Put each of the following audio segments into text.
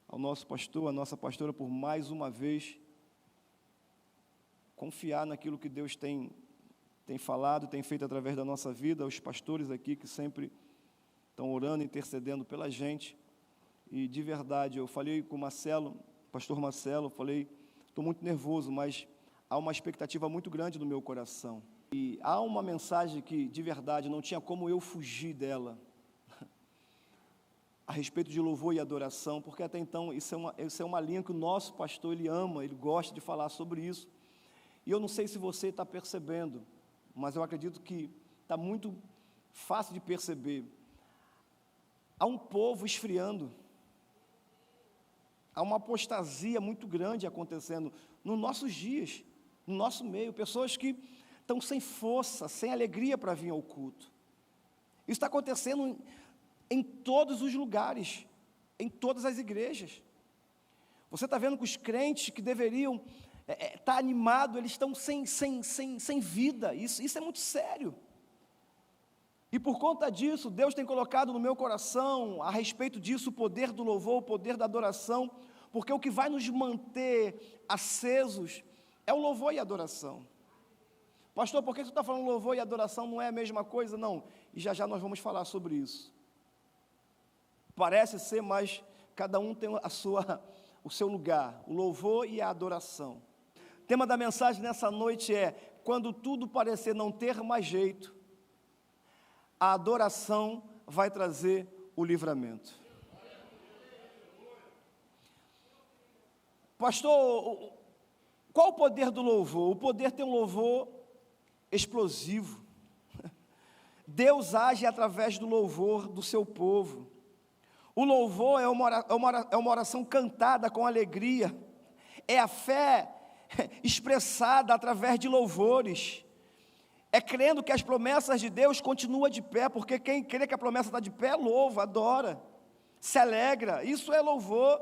ao nosso pastor, à nossa pastora, por mais uma vez confiar naquilo que Deus tem falado, tem feito através da nossa vida, aos pastores aqui que sempre estão orando, intercedendo pela gente. E de verdade, eu falei com o Marcelo, pastor Marcelo, falei, estou muito nervoso, mas há uma expectativa muito grande no meu coração. E há uma mensagem que, de verdade, não tinha como eu fugir dela, a respeito de louvor e adoração, porque até então isso é uma linha que o nosso pastor, ele ama, ele gosta de falar sobre isso. E eu não sei se você está percebendo, mas eu acredito que está muito fácil de perceber. Há um povo esfriando, há uma apostasia muito grande acontecendo nos nossos dias, no nosso meio, pessoas que estão sem força, sem alegria para vir ao culto. Isso está acontecendo em todos os lugares, em todas as igrejas. Você está vendo que os crentes que deveriam estar animados, eles estão sem vida. Isso é muito sério. E por conta disso, Deus tem colocado no meu coração, a respeito disso, o poder do louvor, o poder da adoração, porque o que vai nos manter acesos é o louvor e a adoração. Pastor, por que você está falando louvor e adoração não é a mesma coisa? Não, e já nós vamos falar sobre isso. Parece ser, mas cada um tem o seu lugar, o louvor e a adoração. O tema da mensagem nessa noite é: quando tudo parecer não ter mais jeito, a adoração vai trazer o livramento. Pastor, qual o poder do louvor? O poder tem um louvor explosivo. Deus age através do louvor do seu povo. O louvor é uma oração cantada com alegria, é a fé expressada através de louvores, é crendo que as promessas de Deus continuam de pé, porque quem crê que a promessa está de pé, louva, adora, se alegra, isso é louvor.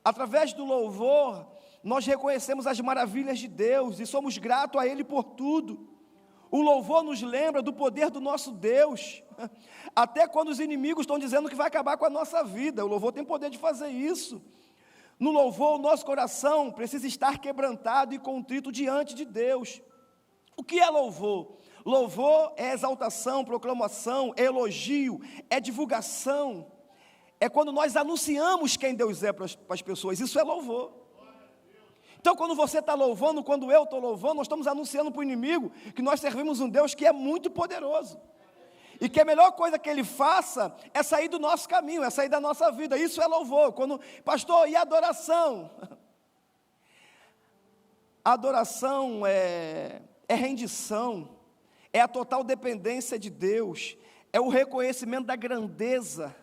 Através do louvor, nós reconhecemos as maravilhas de Deus e somos gratos a Ele por tudo. O louvor nos lembra do poder do nosso Deus, até quando os inimigos estão dizendo que vai acabar com a nossa vida, o louvor tem poder de fazer isso. No louvor, o nosso coração precisa estar quebrantado e contrito diante de Deus. O que é louvor? Louvor é exaltação, proclamação, é elogio, é divulgação, é quando nós anunciamos quem Deus é para as pessoas, isso é louvor. Então, quando você está louvando, quando eu estou louvando, nós estamos anunciando para o inimigo que nós servimos um Deus que é muito poderoso. E que a melhor coisa que Ele faça é sair do nosso caminho, é sair da nossa vida. Isso é louvor. Pastor, e adoração? A adoração é rendição, é a total dependência de Deus, é o reconhecimento da grandeza,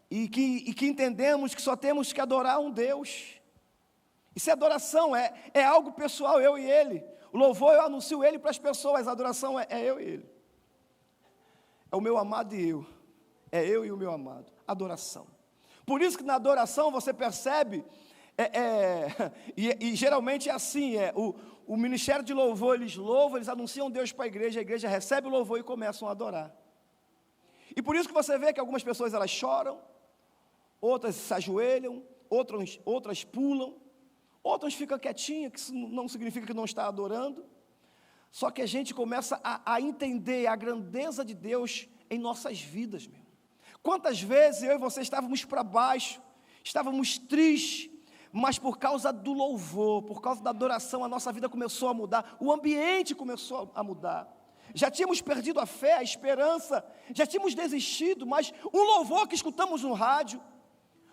e que entendemos que só temos que adorar um Deus. Isso é adoração, é algo pessoal, eu e Ele. O louvor eu anuncio Ele para as pessoas, a adoração é eu e Ele. É o meu amado e eu, é eu e o meu amado, adoração. Por isso que na adoração você percebe, e geralmente é assim, o ministério de louvor, eles louvam, eles anunciam Deus para a igreja recebe o louvor e começam a adorar. E por isso que você vê que algumas pessoas elas choram, outras se ajoelham, outras pulam, outras ficam quietinhas, que isso não significa que não está adorando. Só que a gente começa a entender a grandeza de Deus em nossas vidas, meu. Quantas vezes eu e você estávamos para baixo, estávamos tristes, mas por causa do louvor, por causa da adoração, a nossa vida começou a mudar, o ambiente começou a mudar. Já tínhamos perdido a fé, a esperança, já tínhamos desistido, mas um louvor que escutamos no rádio,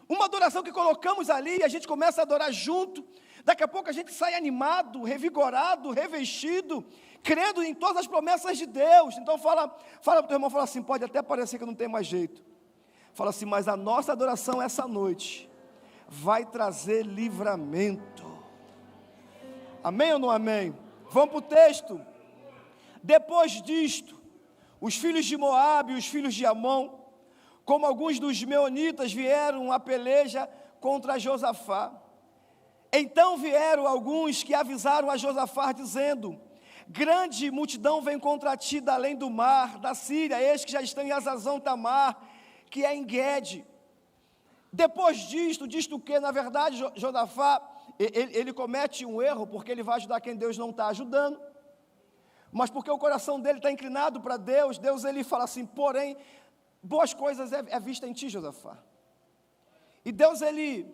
uma adoração que colocamos ali, e a gente começa a adorar junto, daqui a pouco a gente sai animado, revigorado, revestido, crendo em todas as promessas de Deus. Então fala para o teu irmão, fala assim, pode até parecer que não tem mais jeito, fala assim, mas a nossa adoração essa noite vai trazer livramento. Amém ou não amém? Vamos para o texto. Depois disto, os filhos de Moabe e os filhos de Amon, como alguns dos meunitas, vieram a peleja contra Josafá. Então vieram alguns que avisaram a Josafá, dizendo, grande multidão vem contra ti da além do mar, da Síria, eis que já estão em Azazão Tamar, que é em Guede. Depois disto que, na verdade, Josafá, ele comete um erro, porque ele vai ajudar quem Deus não está ajudando, mas porque o coração dele está inclinado para Deus, ele fala assim, porém, boas coisas é vista em ti, Josafá. E Deus, ele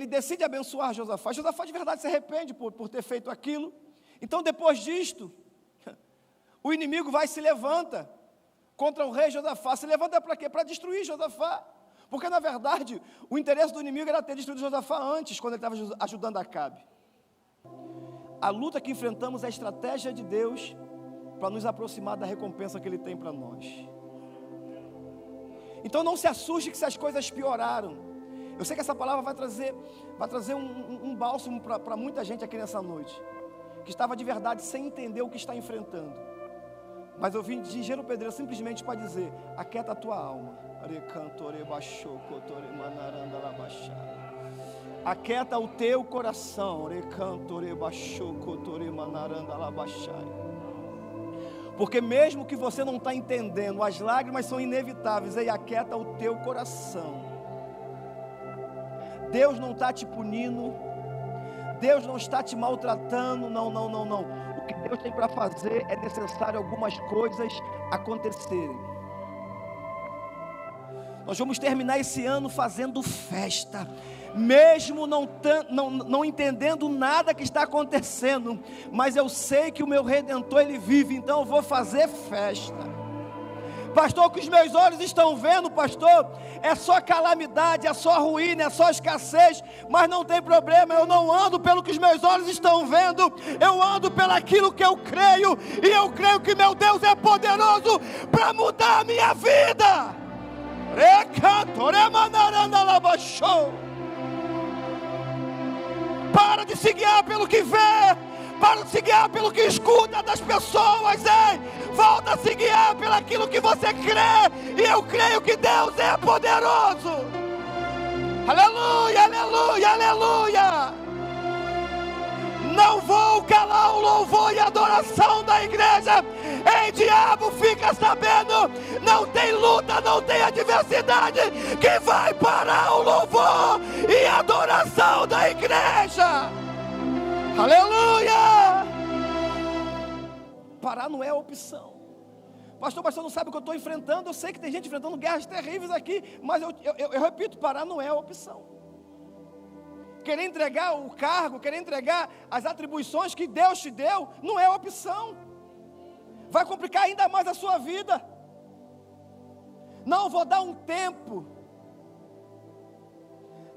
decide abençoar Josafá. Josafá de verdade se arrepende por ter feito aquilo. Então, depois disto, o inimigo vai e se levanta contra o rei Josafá. Se levanta para quê? Para destruir Josafá. Porque, na verdade, o interesse do inimigo era ter destruído Josafá antes, quando ele estava ajudando Acabe. A luta que enfrentamos é a estratégia de Deus para nos aproximar da recompensa que Ele tem para nós. Então não se assuste que se as coisas pioraram. Eu sei que essa palavra vai trazer um bálsamo para muita gente aqui nessa noite, que estava de verdade sem entender o que está enfrentando. Mas eu vim de Engenheiro Pedreiro simplesmente para dizer, aquieta a tua alma. Aquieta o teu coração. Porque mesmo que você não está entendendo, as lágrimas são inevitáveis. E aquieta o teu coração. Deus não está te punindo. Deus não está te maltratando. Não. O que Deus tem para fazer é necessário algumas coisas acontecerem. Nós vamos terminar esse ano fazendo festa, mesmo não entendendo nada que está acontecendo, mas eu sei que o meu Redentor, Ele vive, então eu vou fazer festa. Pastor, o que os meus olhos estão vendo, pastor, é só calamidade, é só ruína, é só escassez, mas não tem problema, eu não ando pelo que os meus olhos estão vendo, eu ando pelaquilo que eu creio, e eu creio que meu Deus é poderoso para mudar a minha vida. Para de se guiar pelo que vê, para de se guiar pelo que escuta das pessoas, volta a se guiar pelo aquilo que você crê, e eu creio que Deus é poderoso. Aleluia, aleluia, aleluia. Não vou calar o louvor e a adoração da igreja. Ei, diabo, fica sabendo, não tem luta, não tem adversidade que vai parar o louvor e a adoração da igreja. Aleluia. Parar não é opção. Pastor, não sabe o que eu estou enfrentando. Eu sei que tem gente enfrentando guerras terríveis aqui, mas eu repito, parar não é opção. Querer entregar o cargo, querer entregar as atribuições que Deus te deu, não é opção. Vai complicar ainda mais a sua vida. Não, vou dar um tempo.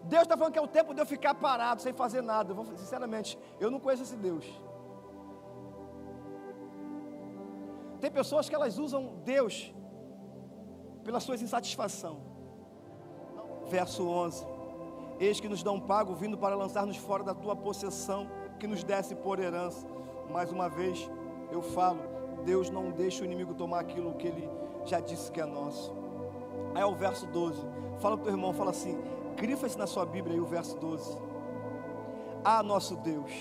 Deus está falando que é o tempo de eu ficar parado, sem fazer nada. Sinceramente, eu não conheço esse Deus. Tem pessoas que elas usam Deus pela sua insatisfação. Verso 11. Eis que nos dão pago, vindo para lançar-nos fora da tua possessão, que nos desse por herança. Mais uma vez, eu falo, Deus não deixa o inimigo tomar aquilo que Ele já disse que é nosso. Aí é o verso 12, fala para o teu irmão, fala assim, grifa-se na sua Bíblia aí o verso 12. Ah, nosso Deus,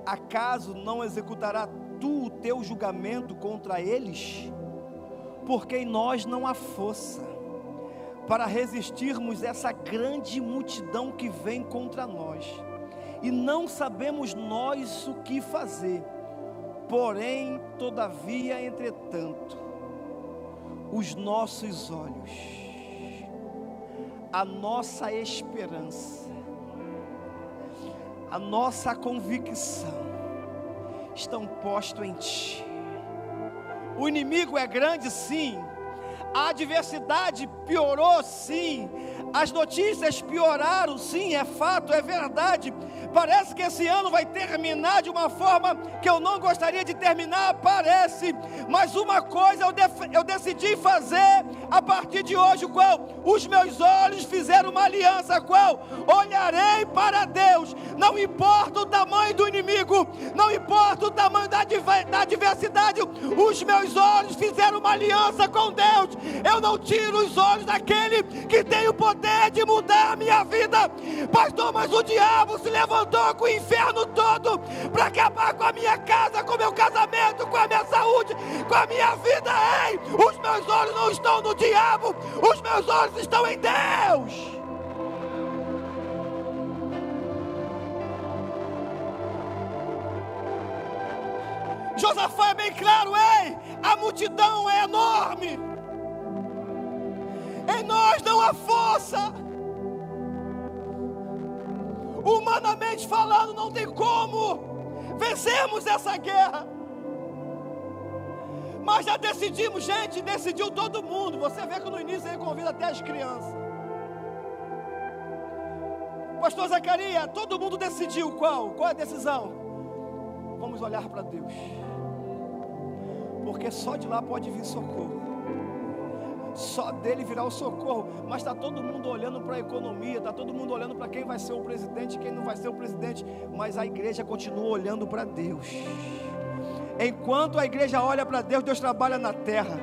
acaso não executará tu o teu julgamento contra eles? Porque em nós não há força para resistirmos essa grande multidão que vem contra nós, e não sabemos nós o que fazer. Porém, todavia, entretanto, os nossos olhos, a nossa esperança, a nossa convicção estão postos em Ti. O inimigo é grande, sim. A adversidade piorou, sim. As notícias pioraram, sim, é fato, é verdade. Parece que esse ano vai terminar de uma forma que eu não gostaria de terminar, parece. Mas uma coisa eu decidi fazer a partir de hoje, qual? Os meus olhos fizeram uma aliança, qual? Olharei para Deus. Não importa o tamanho do inimigo, não importa o tamanho da adversidade, os meus olhos fizeram uma aliança com Deus. Eu não tiro os olhos daquele que tem o poder de mudar a minha vida. Pastor, mas o diabo se levantou com o inferno todo para acabar com a minha casa, com o meu casamento, com a minha saúde, com a minha vida. Ei, os meus olhos não estão no diabo, os meus olhos estão em Deus. Josafá é bem claro, ei, a multidão é enorme, em nós não há força, humanamente falando não tem como vencermos essa guerra, mas já decidimos, gente, decidiu todo mundo. Você vê que no início ele convida até as crianças. Pastor Zacarias, todo mundo decidiu qual é a decisão? Vamos olhar para Deus, porque só de lá pode vir socorro, só dele virá o socorro. Mas está todo mundo olhando para a economia, está todo mundo olhando para quem vai ser o presidente, quem não vai ser o presidente, mas a igreja continua olhando para Deus. Enquanto a igreja olha para Deus, Deus trabalha na terra,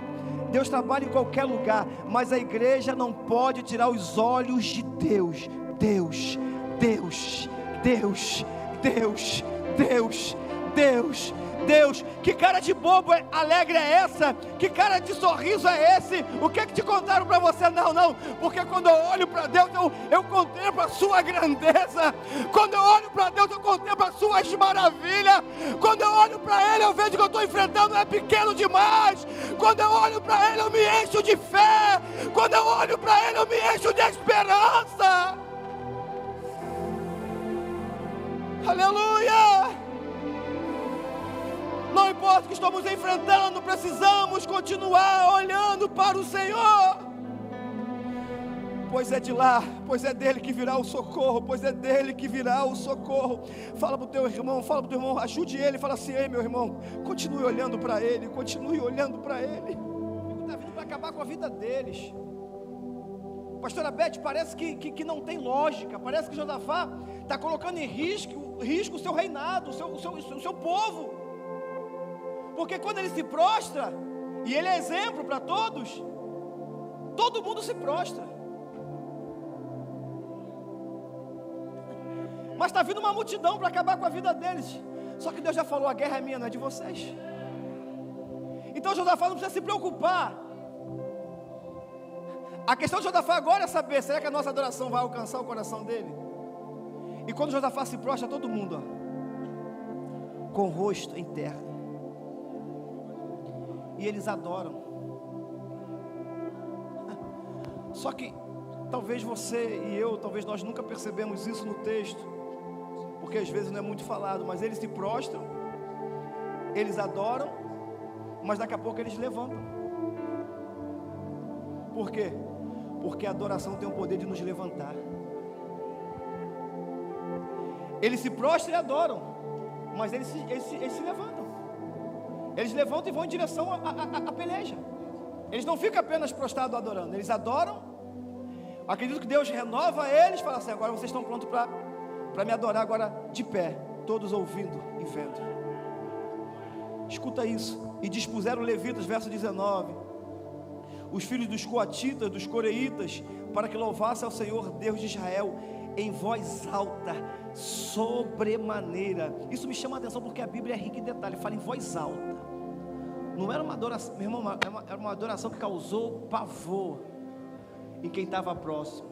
Deus trabalha em qualquer lugar, mas a igreja não pode tirar os olhos de Deus. Deus, Deus, Deus, Deus, Deus, Deus, Deus. Que cara de bobo alegre é essa? Que cara de sorriso é esse? O que é que te contaram para você? Não, porque quando eu olho para Deus, eu contemplo a sua grandeza. Quando eu olho para Deus, eu contemplo as suas maravilhas. Quando eu olho para Ele, eu vejo que eu estou enfrentando é pequeno demais. Quando eu olho para Ele, eu me encho de fé. Quando eu olho para Ele, eu me encho de esperança. Aleluia! Não importa o que estamos enfrentando, precisamos continuar olhando para o Senhor. Pois é de lá, pois é dele que virá o socorro, pois é dele que virá o socorro. Fala para o teu irmão, ajude ele, fala assim: ei meu irmão, continue olhando para ele, continue olhando para ele. Está vindo para acabar com a vida deles. Pastora Beth, parece que não tem lógica, parece que Josafá está colocando em risco o seu reinado, o seu povo. Porque quando ele se prostra, e ele é exemplo para todos, todo mundo se prostra. Mas está vindo uma multidão para acabar com a vida deles. Só que Deus já falou: a guerra é minha, não é de vocês. Então Josafá não precisa se preocupar. A questão de Josafá agora é saber: será que a nossa adoração vai alcançar o coração dele? E quando Josafá se prostra, todo mundo, com o rosto em terra, e eles adoram. Só que talvez você e eu, talvez nós nunca percebemos isso no texto, porque às vezes não é muito falado, mas eles se prostram, eles adoram, mas daqui a pouco eles levantam. Por quê? Porque a adoração tem o poder de nos levantar. Eles se prostram e adoram, mas eles se levantam. Eles levantam e vão em direção à peleja. Eles não ficam apenas prostrados adorando, eles adoram. Acredito que Deus renova eles, fala assim: agora vocês estão prontos para me adorar agora de pé, todos ouvindo e vendo. Escuta isso. E dispuseram levitas, verso 19, os filhos dos coatitas, dos coreitas, para que louvassem ao Senhor Deus de Israel em voz alta, sobremaneira. Isso me chama a atenção porque a Bíblia é rica em detalhe. Fala em voz alta. Não era uma adoração, meu irmão, era uma adoração que causou pavor em quem estava próximo.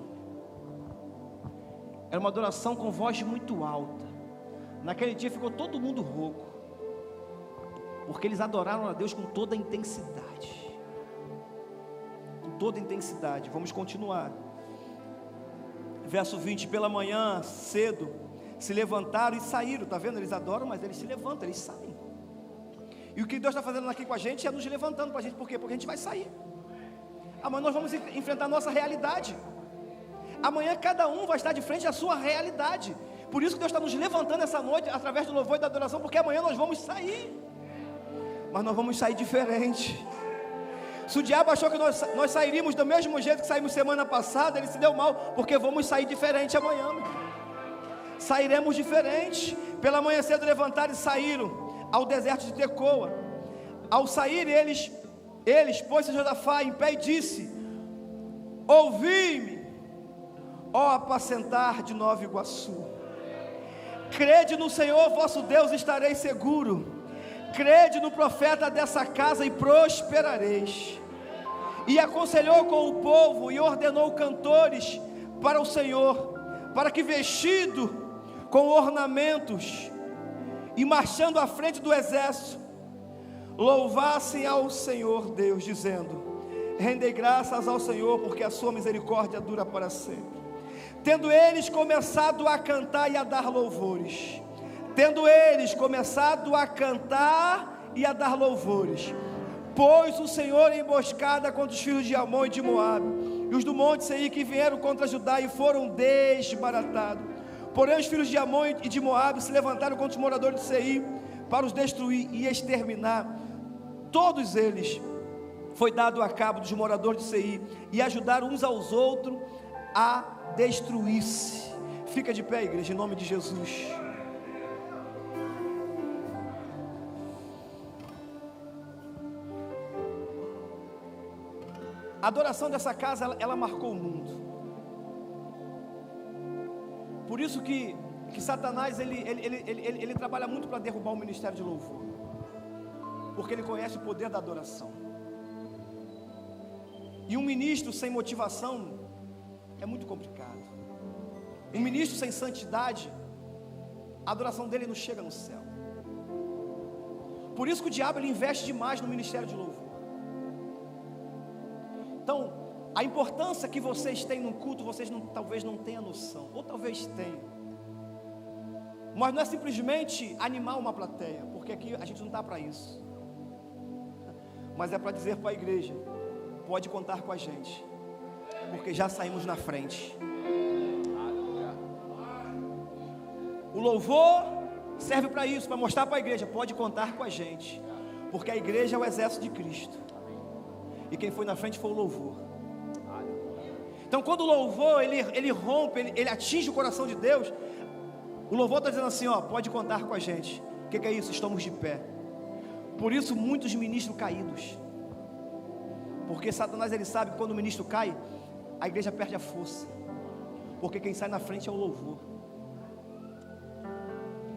Era uma adoração com voz muito alta. Naquele dia ficou todo mundo rouco, porque eles adoraram a Deus com toda a intensidade. Com toda a intensidade. Vamos continuar. Verso 20: pela manhã, cedo, se levantaram e saíram. Está vendo? Eles adoram, mas eles se levantam, eles saem. E o que Deus está fazendo aqui com a gente é nos levantando para a gente. Por quê? Porque a gente vai sair. Amanhã nós vamos enfrentar a nossa realidade. Amanhã cada um vai estar de frente à sua realidade. Por isso que Deus está nos levantando essa noite, através do louvor e da adoração, porque amanhã nós vamos sair. Mas nós vamos sair diferente. Se o diabo achou que nós sairíamos do mesmo jeito que saímos semana passada, ele se deu mal, porque vamos sair diferente amanhã. Sairemos diferente. Pela manhã cedo levantaram e saíram ao deserto de Tecoa. Ao sair eles pôs-se Josafá em pé e disse: ouvi-me, ó apacentar de Nova Iguaçu, crede no Senhor vosso Deus, estareis seguro. crede no profeta dessa casa e prosperareis. E aconselhou com o povo e ordenou cantores para o Senhor, para que vestido com ornamentos e marchando à frente do exército, louvassem ao Senhor Deus, dizendo: rendei graças ao Senhor, porque a sua misericórdia dura para sempre. Tendo eles começado a cantar e a dar louvores, pôs o Senhor em emboscada contra os filhos de Amon e de Moabe, e os do monte Seir que vieram contra Judá e foram desbaratados. Porém os filhos de Amon e de Moabe se levantaram contra os moradores de Seir para os destruir e exterminar. Todos eles foi dado a cabo dos moradores de Seir, e ajudaram uns aos outros a destruir-se. Fica de pé, igreja, em nome de Jesus. A adoração dessa casa, ela marcou o mundo. Por isso que Satanás, ele trabalha muito para derrubar o ministério de louvor, porque ele conhece o poder da adoração. E um ministro sem motivação é muito complicado. Um ministro sem santidade, a adoração dele não chega no céu. Por isso que o diabo, ele investe demais no ministério de louvor. Então, a importância que vocês têm no culto, vocês talvez não tenham noção, ou talvez tenham. Mas não é simplesmente animar uma plateia, porque aqui a gente não está para isso. Mas é para dizer para a igreja: pode contar com a gente, porque já saímos na frente. O louvor serve para isso, para mostrar para a igreja: pode contar com a gente, porque a igreja é o exército de Cristo, e quem foi na frente foi o louvor. Então quando o louvor ele rompe, ele atinge o coração de Deus, o louvor está dizendo assim: ó, pode contar com a gente. O que é isso? Estamos de pé. Por isso muitos ministros caídos, porque Satanás, ele sabe que quando o ministro cai, a igreja perde a força, porque quem sai na frente é o louvor.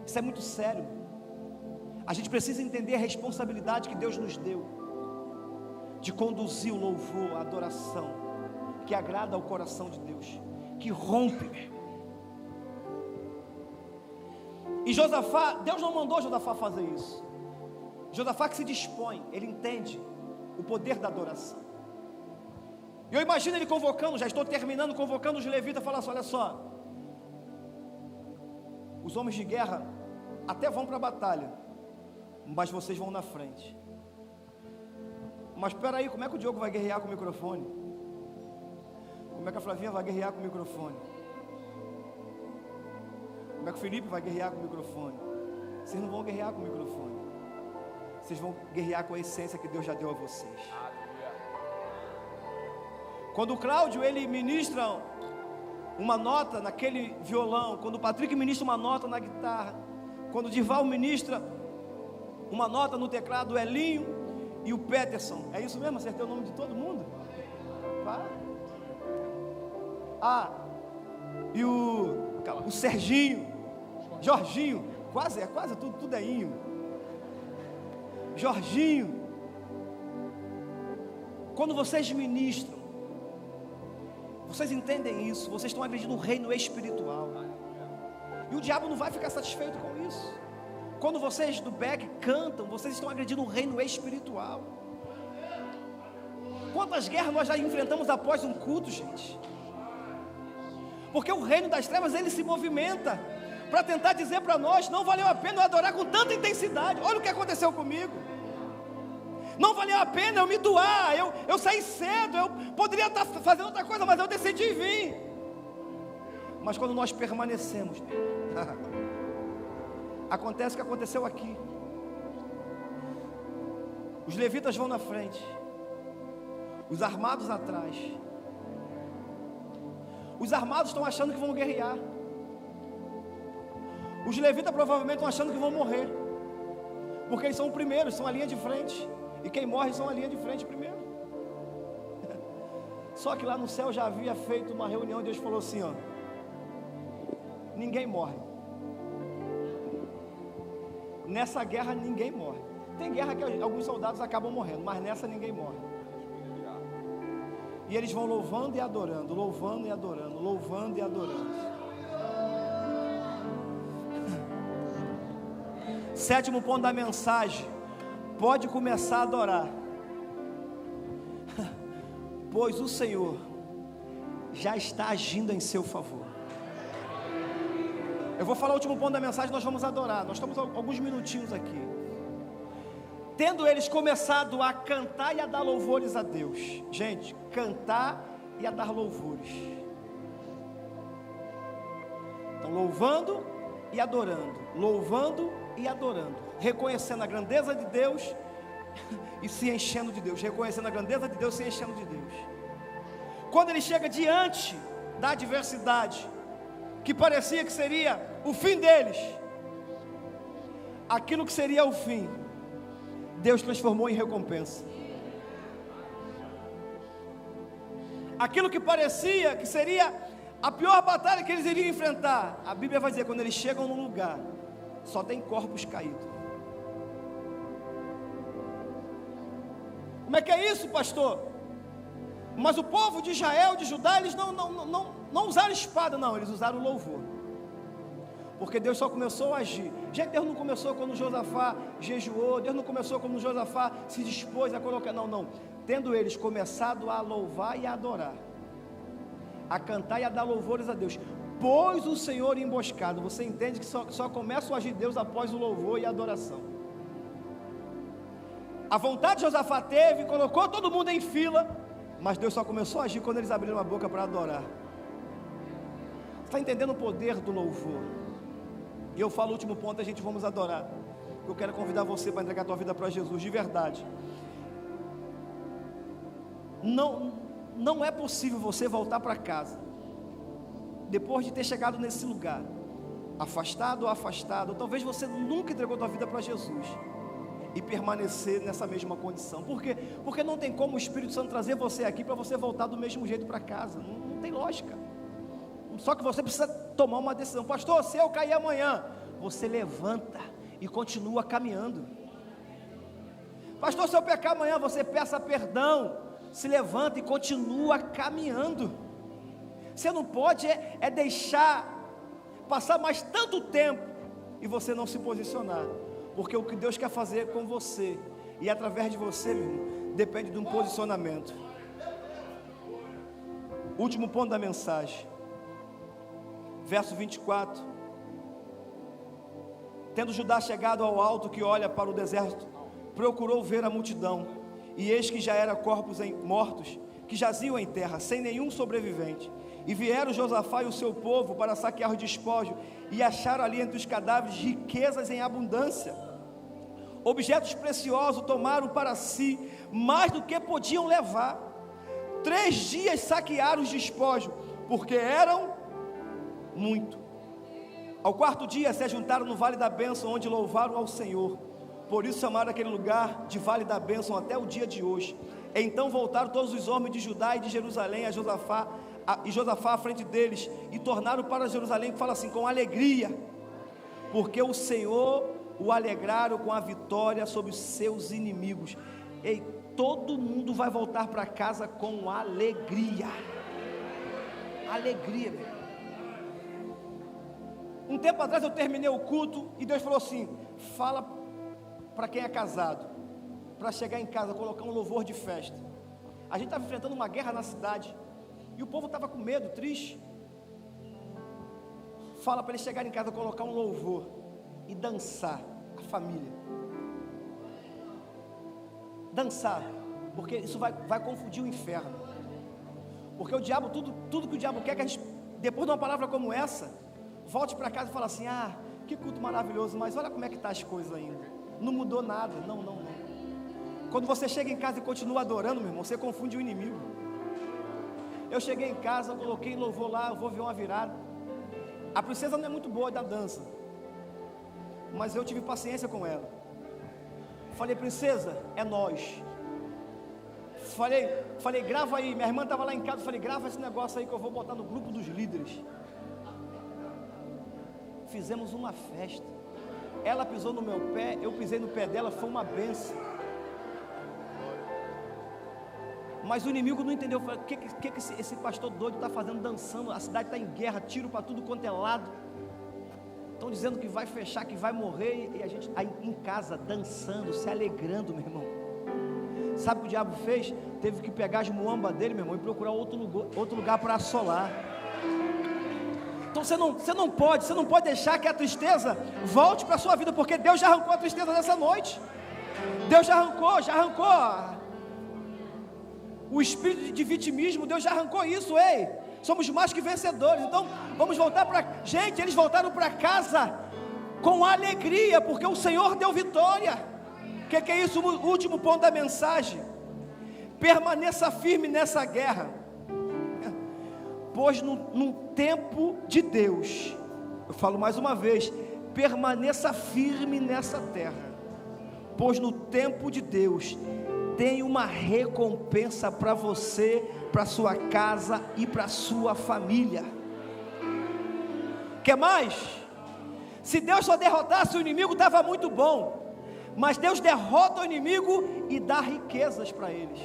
Isso é muito sério. A gente precisa entender a responsabilidade que Deus nos deu de conduzir o louvor, a adoração que agrada ao coração de Deus, que rompe. E Josafá, Deus não mandou Josafá fazer isso. Josafá que se dispõe, ele entende o poder da adoração. Eu imagino ele convocando, já estou terminando, convocando os levitas, falando assim: olha só, os homens de guerra até vão para a batalha, mas vocês vão na frente. Mas espera aí, como é que o Diogo vai guerrear com o microfone? Como é que a Flavinha vai guerrear com o microfone? Como é que o Felipe vai guerrear com o microfone? Vocês não vão guerrear com o microfone, vocês vão guerrear com a essência que Deus já deu a vocês. Quando o Cláudio, ele ministra uma nota naquele violão, quando o Patrick ministra uma nota na guitarra, quando o Dival ministra uma nota no teclado, o Elinho e o Peterson, é isso mesmo? Acertei o nome de todo mundo? Vai. E o Serginho, Jorginho, quase tudo é inho. Jorginho, quando vocês ministram, vocês entendem isso, vocês estão agredindo um reino espiritual, e o diabo não vai ficar satisfeito com isso. Quando vocês do back cantam, vocês estão agredindo um reino espiritual. Quantas guerras nós já enfrentamos após um culto, gente? Porque o reino das trevas, ele se movimenta para tentar dizer para nós: não valeu a pena eu adorar com tanta intensidade. Olha o que aconteceu comigo. Não valeu a pena eu me doar, eu saí cedo, eu poderia estar fazendo outra coisa, mas eu decidi vir. Mas quando nós permanecemos, acontece o que aconteceu aqui. Os levitas vão na frente, os armados atrás. Os armados estão achando que vão guerrear, os levitas provavelmente estão achando que vão morrer, porque eles são os primeiros, são a linha de frente, e quem morre são a linha de frente primeiro. Só que lá no céu já havia feito uma reunião e Deus falou assim: ó, ninguém morre. Nessa guerra ninguém morre. Tem guerra que alguns soldados acabam morrendo, mas nessa ninguém morre. E eles vão louvando e adorando, louvando e adorando, louvando e adorando. Sétimo ponto da mensagem: pode começar a adorar, pois o Senhor já está agindo em seu favor. Eu vou falar o último ponto da mensagem, nós vamos adorar. Nós estamos alguns minutinhos aqui. Tendo eles começado a cantar e a dar louvores a Deus. Gente, cantar e a dar louvores. Então, louvando e adorando, louvando e adorando, reconhecendo a grandeza de Deus e se enchendo de Deus, reconhecendo a grandeza de Deus e se enchendo de Deus. Quando ele chega diante da adversidade, que parecia que seria o fim deles, aquilo que seria o fim, Deus transformou em recompensa. Aquilo que parecia que seria a pior batalha que eles iriam enfrentar, a Bíblia vai dizer, quando eles chegam num lugar, só tem corpos caídos. Como é que é isso, pastor? Mas o povo de Israel, de Judá, eles não usaram espada, não, eles usaram louvor. Porque Deus só começou a agir. Gente, Deus não começou quando Josafá jejuou, Deus não começou quando Josafá se dispôs a colocar, não. Tendo eles começado a louvar e a adorar, a cantar e a dar louvores a Deus, pôs o Senhor emboscado. Você entende que só começa a agir Deus após o louvor e a adoração. A vontade de Josafá teve, colocou todo mundo em fila, mas Deus só começou a agir quando eles abriram a boca para adorar. Você está entendendo o poder do louvor? E eu falo o último ponto, a gente vamos adorar. Eu quero convidar você para entregar a tua vida para Jesus, de verdade. Não é possível você voltar para casa, depois de ter chegado nesse lugar, afastado ou afastado, ou talvez você nunca entregou a tua vida para Jesus, e permanecer nessa mesma condição. Por quê? Porque não tem como o Espírito Santo trazer você aqui para você voltar do mesmo jeito para casa. Não tem lógica. Só que você precisa tomar uma decisão. Pastor, se eu cair amanhã, você levanta e continua caminhando. Pastor, se eu pecar amanhã, você peça perdão, se levanta e continua caminhando. Você não pode deixar passar mais tanto tempo e você não se posicionar. Porque o que Deus quer fazer com você e através de você, meu irmão, depende de um posicionamento. Último ponto da mensagem, verso 24. Tendo Judá chegado ao alto que olha para o deserto, procurou ver a multidão, e eis que já eram corpos mortos, que jaziam em terra, sem nenhum sobrevivente. E vieram Josafá e o seu povo para saquear o despojo, e acharam ali entre os cadáveres riquezas em abundância. Objetos preciosos tomaram para si, mais do que podiam levar. 3 dias saquearam os despojos, porque eram muito. Ao 4º dia se juntaram no Vale da Bênção, onde louvaram ao Senhor. Por isso chamaram aquele lugar de Vale da Bênção até o dia de hoje. Então voltaram todos os homens de Judá e de Jerusalém a Josafá, à frente deles, e tornaram para Jerusalém, que fala assim, com alegria, porque o Senhor o alegraram com a vitória sobre os seus inimigos. Ei, todo mundo vai voltar para casa com alegria. Alegria, meu. Um tempo atrás eu terminei o culto e Deus falou assim: fala para quem é casado, para chegar em casa, colocar um louvor de festa. A gente estava enfrentando uma guerra na cidade, e o povo estava com medo, triste. Fala para ele chegar em casa, colocar um louvor e dançar, a família. Dançar, porque isso vai confundir o inferno. Porque o diabo, tudo que o diabo quer é que a gente, depois de uma palavra como essa, volte para casa e fale assim: ah, que culto maravilhoso, mas olha como é que está as coisas ainda. Não mudou nada, não. Quando você chega em casa e continua adorando, meu irmão, você confunde o inimigo. Eu cheguei em casa, coloquei louvor lá, eu vou ver uma virada. A princesa não é muito boa da dança, mas eu tive paciência com ela. Falei: princesa, é nós. Falei, grava aí. Minha irmã estava lá em casa, falei: grava esse negócio aí que eu vou botar no grupo dos líderes. Fizemos uma festa. ela pisou no meu pé, eu pisei no pé dela, foi uma bênção. Mas o inimigo não entendeu, o que esse pastor doido está fazendo, dançando, a cidade está em guerra, tiro para tudo quanto é lado, estão dizendo que vai fechar, que vai morrer, e a gente aí em casa, dançando, se alegrando, meu irmão. Sabe o que o diabo fez? Teve que pegar as muambas dele, meu irmão, e procurar outro lugar para assolar. Então você não pode deixar que a tristeza volte para a sua vida, porque Deus já arrancou a tristeza nessa noite. Deus já arrancou o espírito de vitimismo, Deus já arrancou isso, ei, somos mais que vencedores. Então vamos voltar para, gente, eles voltaram para casa com alegria, porque o Senhor deu vitória. O que é isso? O último ponto da mensagem: permaneça firme nessa guerra, pois no tempo de Deus, eu falo mais uma vez, permaneça firme nessa terra, pois no tempo de Deus tem uma recompensa para você, para sua casa e para sua família. Quer mais? Se Deus só derrotasse o inimigo, estava muito bom, mas Deus derrota o inimigo e dá riquezas para eles.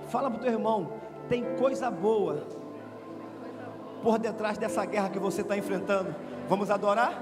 Fala para o teu irmão, tem coisa boa por detrás dessa guerra que você está enfrentando. Vamos adorar?